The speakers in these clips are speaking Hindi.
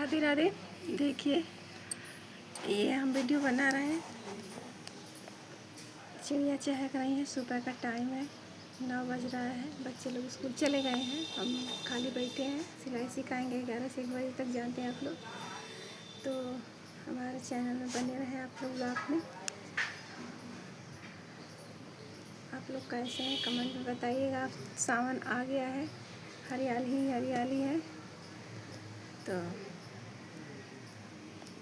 राधे राधे। देखिए ये हम वीडियो बना रहे हैं। चिड़िया चहक रही हैं, सुबह का टाइम है, 9 बज रहा है। बच्चे लोग स्कूल चले गए हैं, हम खाली बैठे हैं। सिलाई सिखाएंगे 11 से 1 बजे तक, जानते हैं आप लोग। तो हमारे चैनल में बने रहें आप लोग। ब्लॉग में आप लोग कैसे हैं कमेंट में बताइएगा। सावन आ गया है, हरियाली ही हरियाली है। तो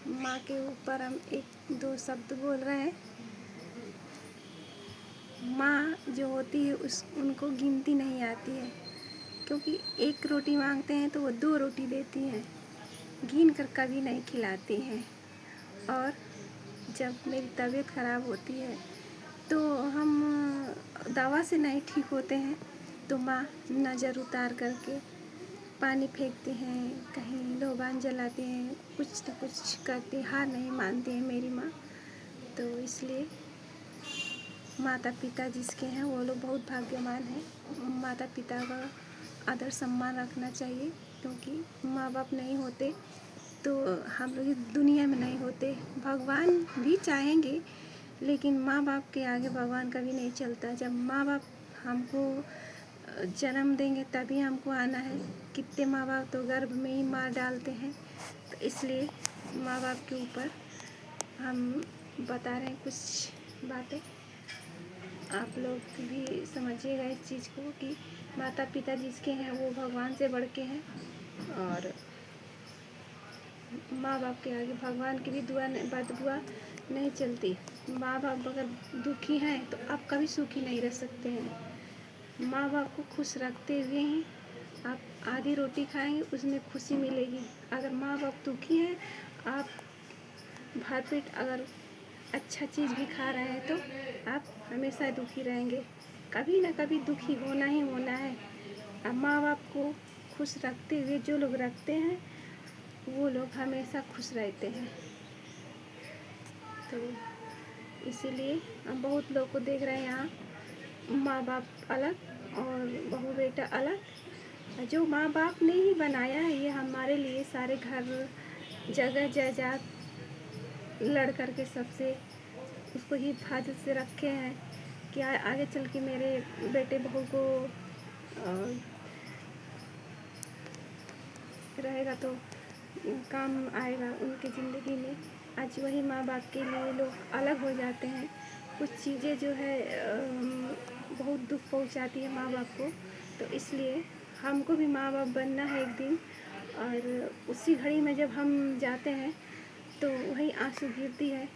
माँ के ऊपर हम 1-2 शब्द बोल रहे हैं। माँ जो होती है उनको गिनती नहीं आती है, क्योंकि 1 रोटी मांगते हैं तो वो 2 रोटी देती हैं, गिन कर कभी नहीं खिलाती हैं। और जब मेरी तबीयत ख़राब होती है तो हम दवा से नहीं ठीक होते हैं, तो माँ नज़र उतार करके पानी फेंकते हैं, कहीं लोबान जलाते हैं, कुछ न कुछ करते, हार नहीं मानती है मेरी माँ। तो इसलिए माता पिता जिसके हैं वो लोग बहुत भाग्यवान हैं। माता पिता का आदर सम्मान रखना चाहिए, क्योंकि माँ बाप नहीं होते तो हम लोग इस दुनिया में नहीं होते। भगवान भी चाहेंगे, लेकिन माँ बाप के आगे भगवान कभी नहीं चलता। जब माँ बाप हमको जन्म देंगे तभी हमको आना है। कितने माँ बाप तो गर्भ में ही मार डालते हैं। तो इसलिए माँ बाप के ऊपर हम बता रहे हैं कुछ बातें। आप लोग भी समझिएगा इस चीज़ को कि माता पिता जिसके हैं वो भगवान से बढ़ के हैं, और माँ बाप के आगे भगवान की भी बददुआ नहीं चलती। माँ बाप अगर दुखी हैं तो आप कभी सुखी नहीं रह सकते हैं। माँ बाप को खुश रखते हुए ही आप आधी रोटी खाएंगे, उसमें खुशी मिलेगी। अगर माँ बाप दुखी हैं, आप भरपेट अगर अच्छा चीज़ भी खा रहे हैं तो आप हमेशा दुखी रहेंगे। कभी ना कभी दुखी होना ही होना है। अब माँ बाप को खुश रखते हुए जो लोग रखते हैं वो लोग हमेशा खुश रहते हैं। तो इसीलिए हम बहुत लोग को देख रहे हैं यहाँ माँ बाप अलग और बहू बेटा अलग। जो माँ बाप ने ही बनाया है ये हमारे लिए, सारे घर जगह जायदाद लड़ कर के सबसे उसको ही हिफाजत से रखे हैं कि आगे चल के मेरे बेटे बहू को रहेगा तो काम आएगा उनकी ज़िंदगी में। आज वही माँ बाप के लिए लोग अलग हो जाते हैं। कुछ चीज़ें जो है बहुत दुख पहुंचाती है माँ बाप को। तो इसलिए हमको भी माँ बाप बनना है एक दिन, और उसी घड़ी में जब हम जाते हैं तो वही आंसू गिरती है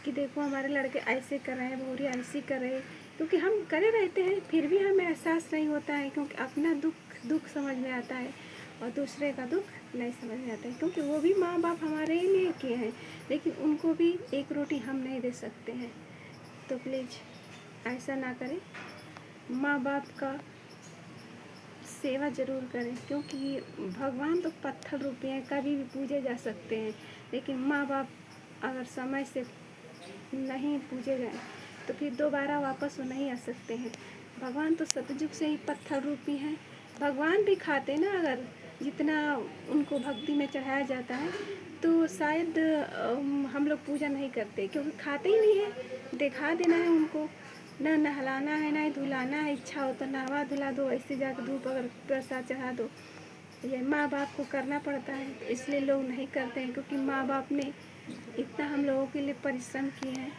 कि देखो हमारे लड़के ऐसे कर रहे हैं, बहुरी ऐसी कर रहे हैं। क्योंकि हम करे रहते हैं फिर भी हमें एहसास नहीं होता है, क्योंकि अपना दुख समझ में आता है और दूसरे का दुख नहीं समझ में आता है। क्योंकि वो भी माँ बाप हमारे लिए किए हैं, लेकिन उनको भी 1 रोटी हम नहीं दे सकते हैं। तो प्लीज़ ऐसा ना करें। माँ बाप का सेवा ज़रूर करें, क्योंकि भगवान तो पत्थर रूपी हैं, कभी भी पूजे जा सकते हैं। लेकिन माँ बाप अगर समय से नहीं पूजे गए तो फिर दोबारा वापस वो नहीं आ सकते हैं। भगवान तो सतयुग से ही पत्थर रूपी हैं। भगवान भी खाते ना, अगर जितना उनको भक्ति में चढ़ाया जाता है तो शायद हम लोग पूजा नहीं करते, क्योंकि खाते ही नहीं है। दिखा देना है उनको, ना नहलाना है ना ही धुलाना है। इच्छा हो तो नहवा धुला दो, ऐसे जाकर धूप अगर प्रसाद चढ़ा दो। ये माँ बाप को करना पड़ता है, तो इसलिए लोग नहीं करते हैं, क्योंकि माँ बाप ने इतना हम लोगों के लिए परिश्रम किए हैं।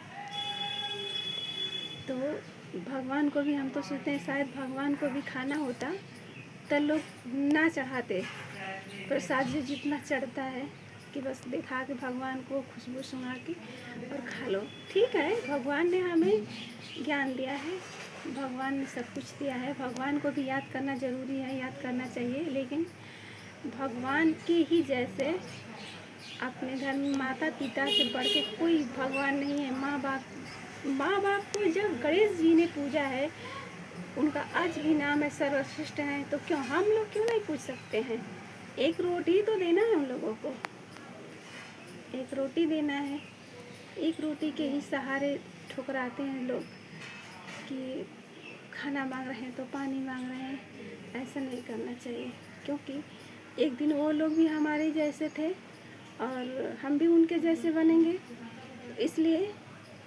तो भगवान को भी हम तो सोचते हैं शायद भगवान को भी खाना होता तो लोग ना चढ़ाते। प्रसाद जो जितना चढ़ता है कि बस दिखा के भगवान को खुशबू सुना के और खा लो। ठीक है, भगवान ने हमें ज्ञान दिया है, भगवान ने सब कुछ दिया है। भगवान को भी याद करना ज़रूरी है, याद करना चाहिए। लेकिन भगवान के ही जैसे अपने घर में माता पिता से बढ़ के कोई भगवान नहीं है। माँ बाप को जब गणेश जी ने पूजा है, उनका आज भी नाम है सर्वश्रेष्ठ है, तो क्यों हम लोग क्यों नहीं पूछ सकते हैं। 1 रोटी तो देना है हम लोगों को, 1 रोटी देना है। 1 रोटी के ही सहारे ठुकराते हैं लोग कि खाना मांग रहे हैं तो पानी मांग रहे हैं। ऐसा नहीं करना चाहिए, क्योंकि एक दिन वो लोग भी हमारे जैसे थे और हम भी उनके जैसे बनेंगे। इसलिए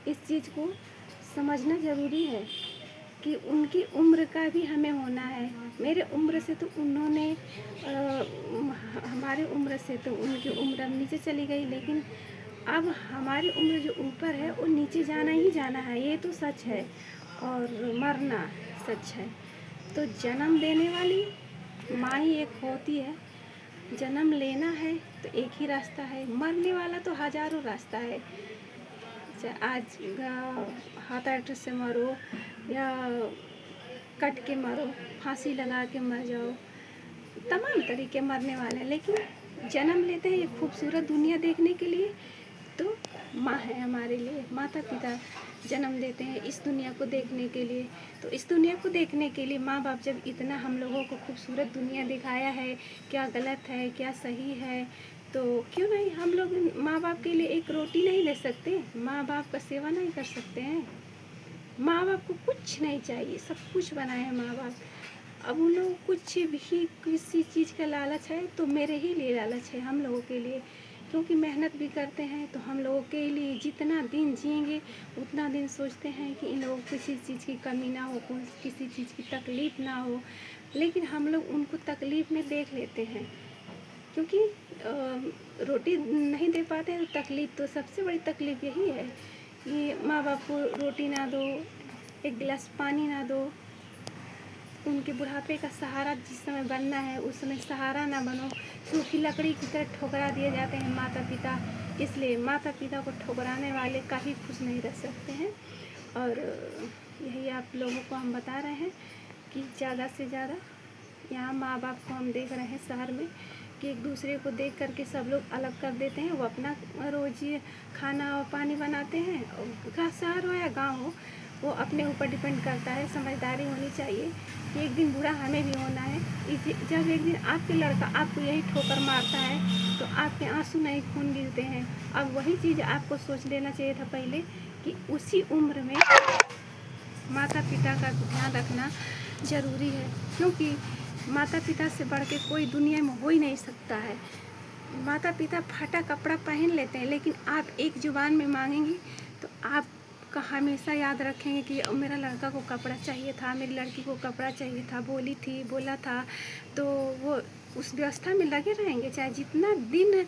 इस चीज़ को समझना ज़रूरी है कि उनकी उम्र का भी हमें होना है। मेरे उम्र से तो उन्होंने हमारे उम्र से तो उनकी उम्र अब नीचे चली गई, लेकिन अब हमारी उम्र जो ऊपर है वो नीचे जाना ही जाना है, ये तो सच है। और मरना सच है। तो जन्म देने वाली माँ ही एक होती है। जन्म लेना है तो एक ही रास्ता है, मरने वाला तो हज़ारों रास्ता है। चाहे आज हार्ट अटैक से मरो या कट के मरो, फांसी लगा के मर जाओ, तमाम तरीके मरने वाले हैं। लेकिन जन्म लेते हैं एक खूबसूरत दुनिया देखने के लिए, तो माँ है हमारे लिए, माता पिता जन्म देते हैं इस दुनिया को देखने के लिए। तो इस दुनिया को देखने के लिए माँ बाप जब इतना हम लोगों को खूबसूरत दुनिया दिखाया है, क्या गलत है क्या सही है, तो क्यों नहीं हम लोग माँ बाप के लिए एक रोटी नहीं ले सकते, माँ बाप का सेवा नहीं कर सकते हैं। माँ बाप को कुछ नहीं चाहिए, सब कुछ बनाए हैं माँ बाप। अब उन लोगों को कुछ भी किसी चीज़ का लालच है तो मेरे ही लिए लालच है, हम लोगों के लिए, क्योंकि मेहनत भी करते हैं। तो हम लोगों के लिए जितना दिन जिएंगे उतना दिन सोचते हैं कि इन लोगों को किसी चीज़ की कमी ना हो, किसी चीज़ की तकलीफ़ ना हो। लेकिन हम लोग उनको तकलीफ़ में देख लेते हैं, क्योंकि रोटी नहीं दे पाते हैं। तो तकलीफ़ तो सबसे बड़ी तकलीफ़ यही है कि माँ बाप को रोटी ना दो, एक गिलास पानी ना दो, उनके बुढ़ापे का सहारा जिस समय बनना है उस समय सहारा ना बनो, सूखी लकड़ी की तरह ठुकरा दिए जाते हैं माता पिता। इसलिए माता पिता को ठुकराने वाले कभी खुश नहीं रह सकते हैं। और यही आप लोगों को हम बता रहे हैं कि ज़्यादा से ज़्यादा यहाँ माँ बाप को हम देख रहे हैं शहर में कि एक दूसरे को देख करके सब लोग अलग कर देते हैं। वो अपना रोज़ी खाना और पानी बनाते हैं, और शहर हो या गाँव हो, वो अपने ऊपर डिपेंड करता है। समझदारी होनी चाहिए कि एक दिन बुरा हमें भी होना है। जब एक दिन आपके लड़का आपको यही ठोकर मारता है तो आपके आंसू नहीं खून गिरते हैं। अब वही चीज़ आपको सोच लेना चाहिए था पहले कि उसी उम्र में माता पिता का ध्यान रखना ज़रूरी है, क्योंकि माता पिता से बढ़ के कोई दुनिया में हो ही नहीं सकता है। माता पिता फटा कपड़ा पहन लेते हैं, लेकिन आप एक ज़ुबान में मांगेंगी तो आपका हमेशा याद रखेंगे कि मेरा लड़का को कपड़ा चाहिए था, मेरी लड़की को कपड़ा चाहिए था, बोला था। तो वो उस व्यवस्था में लगे रहेंगे, चाहे जितना दिन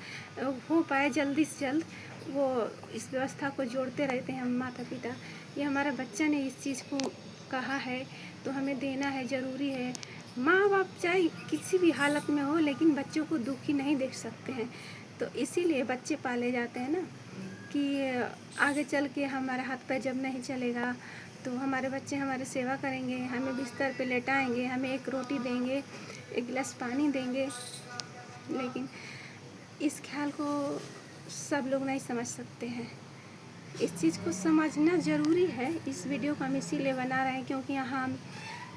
हो पाए जल्दी से जल्द वो इस व्यवस्था को जोड़ते रहते हैं। हम माता पिता, ये हमारा बच्चा ने इस चीज़ को कहा है तो हमें देना है, ज़रूरी है। माँ बाप चाहे किसी भी हालत में हो, लेकिन बच्चों को दुखी नहीं देख सकते हैं। तो इसीलिए बच्चे पाले जाते हैं ना, कि आगे चल के हमारा हाथ पैर जब नहीं चलेगा तो हमारे बच्चे हमारी सेवा करेंगे, हमें बिस्तर पे लेटाएंगे, हमें एक रोटी देंगे, एक गिलास पानी देंगे। लेकिन इस ख्याल को सब लोग नहीं समझ सकते हैं। इस चीज़ को समझना ज़रूरी है। इस वीडियो को हम इसीलिए बना रहे हैं क्योंकि यहाँ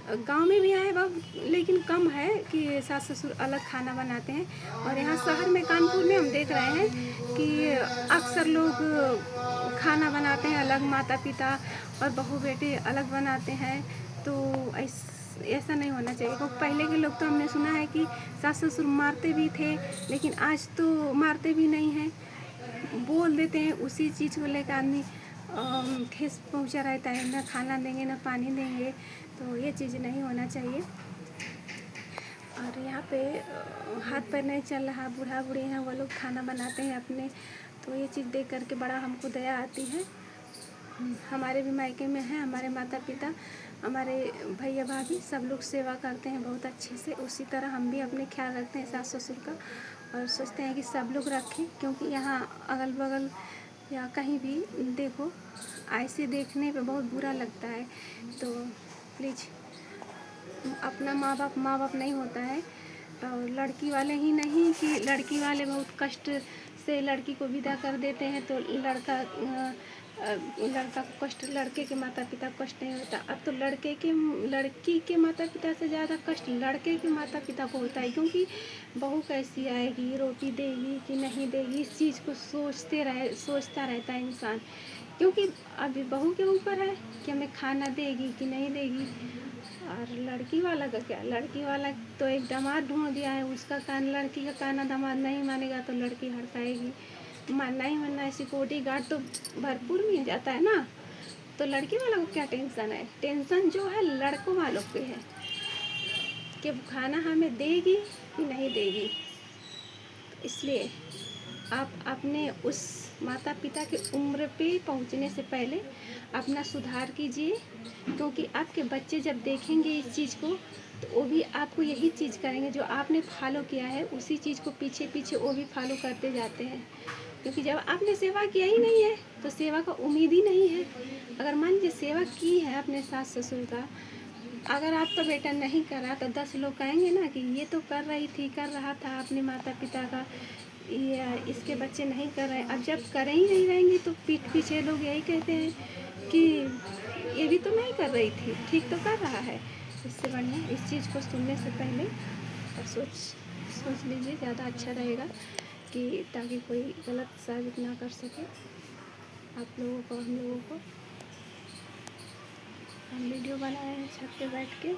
गांव में भी है बहुत, लेकिन कम है कि सास ससुर अलग खाना बनाते हैं। और यहाँ शहर में कानपुर में हम देख रहे हैं कि अक्सर लोग खाना बनाते हैं अलग, माता पिता और बहू बेटे अलग बनाते हैं। तो ऐसा नहीं होना चाहिए, क्योंकि पहले के लोग तो हमने सुना है कि सास ससुर मारते भी थे, लेकिन आज तो मारते भी नहीं हैं, बोल देते हैं। उसी चीज़ को लेकर आदमी ठेस पहुंचा रहता है, ना खाना देंगे ना पानी देंगे। तो ये चीज़ नहीं होना चाहिए। और यहाँ पे हाथ पैर नहीं चल रहा, बूढ़ा बूढ़ी हैं, वो लोग खाना बनाते हैं अपने। तो ये चीज़ देख करके बड़ा हमको दया आती है। हमारे भी मायके में हैं हमारे माता पिता, हमारे भैया भाभी, सब लोग सेवा करते हैं बहुत अच्छे से। उसी तरह हम भी अपने ख्याल रखते हैं सास ससुर का, और सोचते हैं कि सब लोग रखें, क्योंकि यहाँ अगल बगल या कहीं भी देखो ऐसे देखने पे बहुत बुरा लगता है। तो प्लीज़, अपना माँ बाप नहीं होता है। और लड़की वाले ही नहीं कि लड़की वाले बहुत कष्ट से लड़की को विदा कर देते हैं, तो लड़का को कष्ट, लड़के के माता पिता को कष्ट नहीं होता। अब तो लड़की के माता पिता से ज़्यादा कष्ट लड़के के माता पिता को होता है, क्योंकि बहू कैसी आएगी, रोटी देगी कि नहीं देगी, इस चीज़ को सोचता रहता है इंसान। क्योंकि अभी बहू के ऊपर है कि हमें खाना देगी कि नहीं देगी। और लड़की वाला का क्या, लड़की वाला तो एक दामाद ढूंढ दिया है, उसका कान, लड़की का कहना दामाद नहीं मानेगा तो लड़की हड़काएगी। मानना ही मानना है, सिक्योरिटी गार्ड तो भरपूर मिल जाता है ना, तो लड़की वालों को क्या टेंशन है। टेंशन जो है लड़कों वालों पे है कि वो खाना हमें देगी कि नहीं देगी। इसलिए आप अपने उस माता पिता के उम्र पे पहुंचने से पहले अपना सुधार कीजिए, क्योंकि आपके बच्चे जब देखेंगे इस चीज़ को तो वो भी आपको यही चीज़ करेंगे जो आपने फॉलो किया है, उसी चीज़ को पीछे पीछे वो भी फॉलो करते जाते हैं। क्योंकि जब आपने सेवा किया ही नहीं है तो सेवा का उम्मीद ही नहीं है। अगर मान लीजिए सेवा की है अपने सास ससुर का, अगर आपका बेटा नहीं कर रहा तो 10 लोग कहेंगे ना कि ये तो कर रही थी, कर रहा था अपने माता पिता का, ये इसके बच्चे नहीं कर रहे। अब जब कर ही नहीं रहेंगी तो पीठ पीछे लोग यही कहते हैं कि ये भी तो नहीं कर रही थी, ठीक तो कर रहा है। इससे बढ़िया इस चीज़ को सुनने से पहले और सोच लीजिए, ज़्यादा अच्छा रहेगा कि ताकि कोई गलत साबित ना कर सके आप लोगों को, हम लोगों को। हम वीडियो बनाए हैं छत पे बैठ के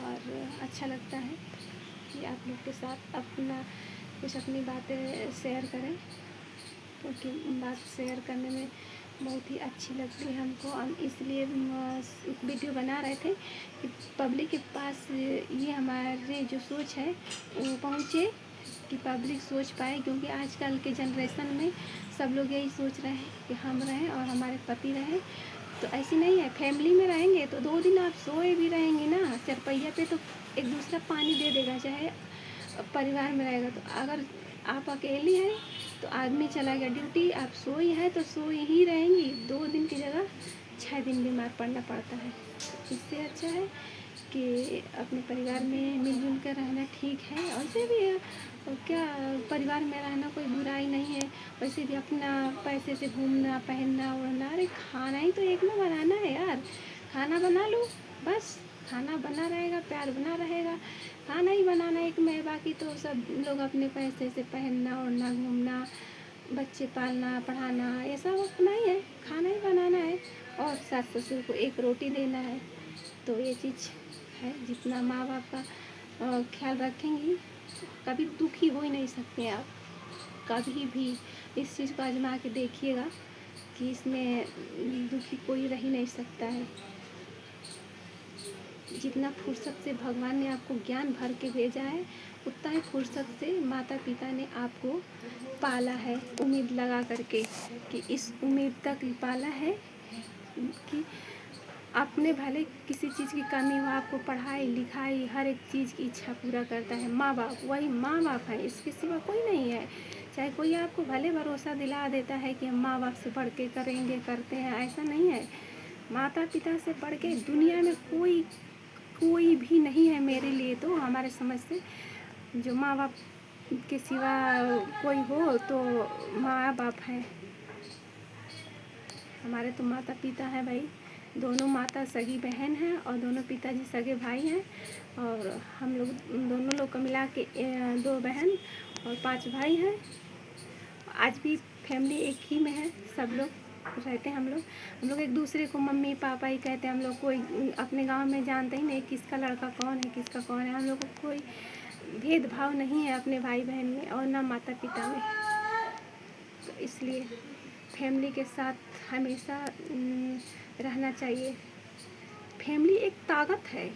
और अच्छा लगता है कि आप लोग के साथ अपनी बातें शेयर करें, क्योंकि बात शेयर करने में बहुत ही अच्छी लगती है हमको। हम इसलिए वीडियो बना रहे थे कि पब्लिक के पास ये हमारी जो सोच है वो पहुँचे, कि पब्लिक सोच पाए। क्योंकि आजकल के जनरेशन में सब लोग यही सोच रहे हैं कि हम रहें और हमारे पति रहें, तो ऐसी नहीं है। फैमिली में रहेंगे तो 2 दिन आप सोए भी रहेंगे ना, चरपैया पे तो एक दूसरा पानी दे देगा। चाहे परिवार में रहेगा तो अगर आप अकेली हैं तो आदमी चला गया ड्यूटी, आप सोई है तो सोई ही रहेंगी। 2 दिन की जगह 6 दिन बीमार पड़ना पड़ता है। इससे अच्छा है कि अपने परिवार में मिलजुल कर रहना ठीक है। वैसे भी क्या परिवार में रहना कोई बुराई नहीं है, वैसे भी अपना पैसे से घूमना पहनना उड़ना, अरे खाना ही तो एक ना बनाना है यार। खाना बना लो बस, खाना बना रहेगा, प्यार बना रहेगा, खाना ही बनाना एक में। बाकी तो सब लोग अपने पैसे से पहनना उड़ना घूमना, बच्चे पालना पढ़ाना, ये सब अपना ही है, खाना ही बनाना है और सास ससुर को एक रोटी देना है। तो ये चीज़ है, जितना माँ बाप का ख्याल रखेंगी कभी दुखी हो ही नहीं सकते आप, कभी भी। इस चीज़ को आजमा के देखिएगा कि इसमें दुखी कोई रह ही नहीं सकता है। जितना फुर्सत से भगवान ने आपको ज्ञान भर के भेजा है, उतना ही फुर्सत से माता पिता ने आपको पाला है, उम्मीद लगा करके कि इस उम्मीद तक पाला है कि अपने भले किसी चीज़ की कमी हो, आपको पढ़ाई लिखाई हर एक चीज़ की इच्छा पूरा करता है माँ बाप। वही माँ बाप है, इसके सिवा कोई नहीं है। चाहे कोई आपको भले भरोसा दिला देता है कि हम माँ बाप से बढ़ के करेंगे करते हैं, ऐसा नहीं है। माता पिता से बढ़ के दुनिया में कोई भी नहीं है मेरे लिए। तो हमारे समझ से जो माँ बाप के सिवा कोई हो तो माँ बाप है। हमारे तो माता पिता है भाई, दोनों माता सगी बहन हैं और दोनों पिताजी सगे भाई हैं। और हम लोग दोनों लोग को मिला के 2 बहन और 5 भाई हैं। आज भी फैमिली एक ही में है, सब लोग रहते हैं। हम लोग एक दूसरे को मम्मी पापा ही कहते हैं। हम लोग कोई अपने गांव में जानते ही नहीं किसका लड़का कौन है किसका कौन है। हम लोग को कोई भेदभाव नहीं है अपने भाई बहन में और ना माता पिता में। तो इसलिए फैमिली के साथ हमेशा रहना चाहिए। फैमिली एक ताकत है,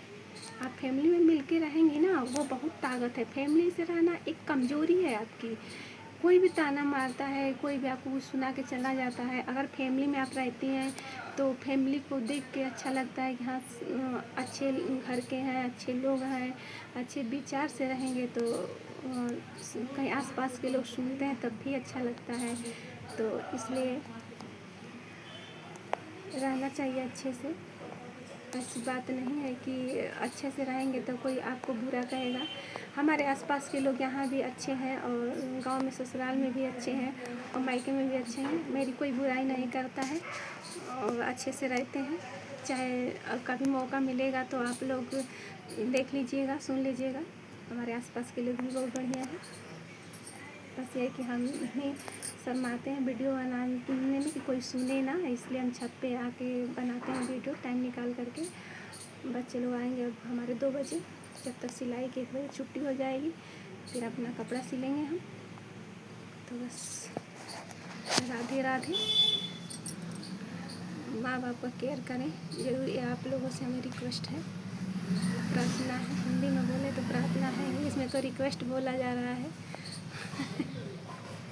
आप फैमिली में मिल के रहेंगी ना, वो बहुत ताकत है। फैमिली से रहना एक कमज़ोरी है आपकी। कोई भी ताना मारता है, कोई भी आपको कुछ सुना के चला जाता है, अगर फैमिली में आप रहती हैं तो फैमिली को देख के अच्छा लगता है कि हाँ अच्छे घर के हैं, अच्छे लोग हैं, अच्छे विचार से रहेंगे तो कहीं आसपास के लोग सुनते हैं तब भी अच्छा लगता है। तो इसलिए रहना चाहिए अच्छे से। ऐसी बात नहीं है कि अच्छे से रहेंगे तो कोई आपको बुरा कहेगा। हमारे आसपास के लोग यहाँ भी अच्छे हैं और गांव में ससुराल में भी अच्छे हैं और मायके में भी अच्छे हैं। मेरी कोई बुराई नहीं करता है और अच्छे से रहते हैं। चाहे कभी मौका मिलेगा तो आप लोग देख लीजिएगा, सुन लीजिएगा। हमारे आसपास के लोग भी बहुत बढ़िया हैं। बस ये कि हम ही शर्माते हैं वीडियो बनाने में कि कोई सुने ना, इसलिए हम छत पे आके बनाते हैं वीडियो टाइम निकाल करके। बच्चे लोग आएंगे अब हमारे 2 बजे, जब तक सिलाई की 1 बजे छुट्टी हो जाएगी, फिर अपना कपड़ा सिलेंगे हम। तो बस राधे राधे। माँ बाप का केयर करें, ज़रूरी आप लोगों से हमें रिक्वेस्ट है, प्रार्थना है। हिंदी में बोले तो प्रार्थना है, इंग्लिश में तो रिक्वेस्ट बोला जा रहा है।